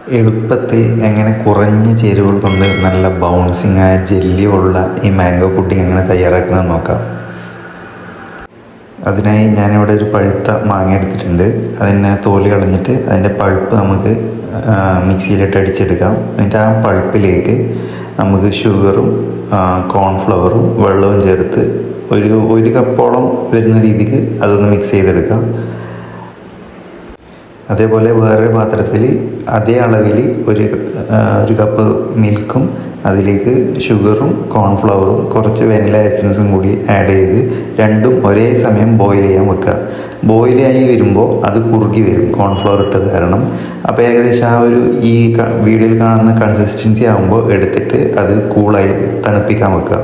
എളുപ്പത്തിൽ എങ്ങനെ കുറഞ്ഞ ചേരുവകൾ കൊണ്ട് നല്ല ബൗൺസിങ് ആയ ജെല്ലി ഉള്ള ഈ മാംഗോ പുഡിംഗ് എങ്ങനെ തയ്യാറാക്കുന്നത് നോക്കാം. അതിനായി ഞാനിവിടെ ഒരു പഴുത്ത മാങ്ങ എടുത്തിട്ടുണ്ട്. അതിനെ തോല് കളഞ്ഞിട്ട് അതിൻ്റെ പൾപ്പ് നമുക്ക് മിക്സിയിലിട്ട് അടിച്ചെടുക്കാം. എന്നിട്ട് ആ പൾപ്പിലേക്ക് നമുക്ക് ഷുഗറും കോൺഫ്ലവറും വെള്ളവും ചേർത്ത് ഒരു കപ്പോളം വരുന്ന രീതിക്ക് അതൊന്ന് മിക്സ് ചെയ്തെടുക്കാം. അതേപോലെ വേറൊരു പാത്രത്തിൽ അതേ അളവിൽ ഒരു കപ്പ് മിൽക്കും അതിലേക്ക് ഷുഗറും കോൺഫ്ലവറും കുറച്ച് വെനില എസൻസും കൂടി ആഡ് ചെയ്ത് രണ്ടും ഒരേ സമയം ബോയിൽ ചെയ്യാൻ വെക്കുക. ബോയിലായി വരുമ്പോൾ അത് കുറുകി വരും കോൺഫ്ലവർ ഇട്ടത് കാരണം. അപ്പോൾ ഏകദേശം ഈ വീഡിയോയിൽ കാണുന്ന കൺസിസ്റ്റൻസി ആകുമ്പോൾ എടുത്തിട്ട് അത് കൂളായി തണുപ്പിക്കാൻ വെക്കുക.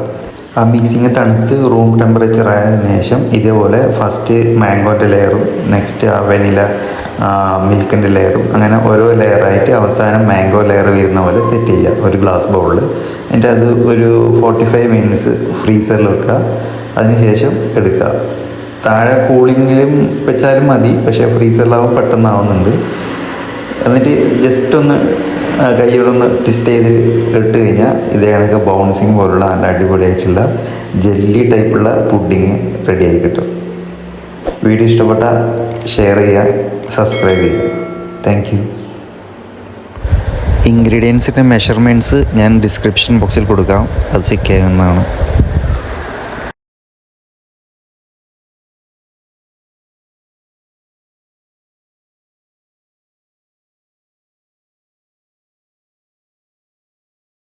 ആ മിക്സിങ് തണുത്ത് റൂം ടെമ്പറേച്ചർ ആയതിനു ശേഷം ഇതേപോലെ ഫസ്റ്റ് മാംഗോൻ്റെ ലെയറും നെക്സ്റ്റ് ആ വെനില മിൽക്കിൻ്റെ ലെയറും അങ്ങനെ ഓരോ ലെയറായിട്ട് അവസാനം മാംഗോ ലെയർ വരുന്ന പോലെ സെറ്റ് ചെയ്യുക ഒരു ഗ്ലാസ് ബൗളിൽ. എന്നിട്ട് അത് ഒരു 45 മിനിറ്റ്സ് ഫ്രീസറിൽ വെക്കുക. അതിനുശേഷം എടുക്കുക. താഴെ കൂളിങ്ങിലും വെച്ചാലും മതി, പക്ഷേ ഫ്രീസറിലാവും പെട്ടെന്നാവുന്നുണ്ട്. എന്നിട്ട് ജസ്റ്റ് ഒന്ന് കൈയോടൊന്ന് ട്വിസ്റ്റ് ചെയ്ത് ഇട്ട് കഴിഞ്ഞാൽ ഇതേ കണക്ക് ബൗൺസിങ് പോലുള്ള നല്ല അടിപൊളിയായിട്ടുള്ള ജെല്ലി ടൈപ്പുള്ള പുഡിങ് റെഡിയായി കിട്ടും. വീഡിയോ ഇഷ്ടപ്പെട്ടാൽ ഷെയർ ചെയ്യുക, സബ്സ്ക്രൈബ് ചെയ്യുക. Thank you. ഇൻഗ്രീഡിയൻസിൻ്റെ മെഷർമെൻറ്റ്സ് ഞാൻ ഡിസ്ക്രിപ്ഷൻ ബോക്സിൽ കൊടുക്കാം, അത് ചെക്ക് ചെയ്യാവുന്നതാണ്.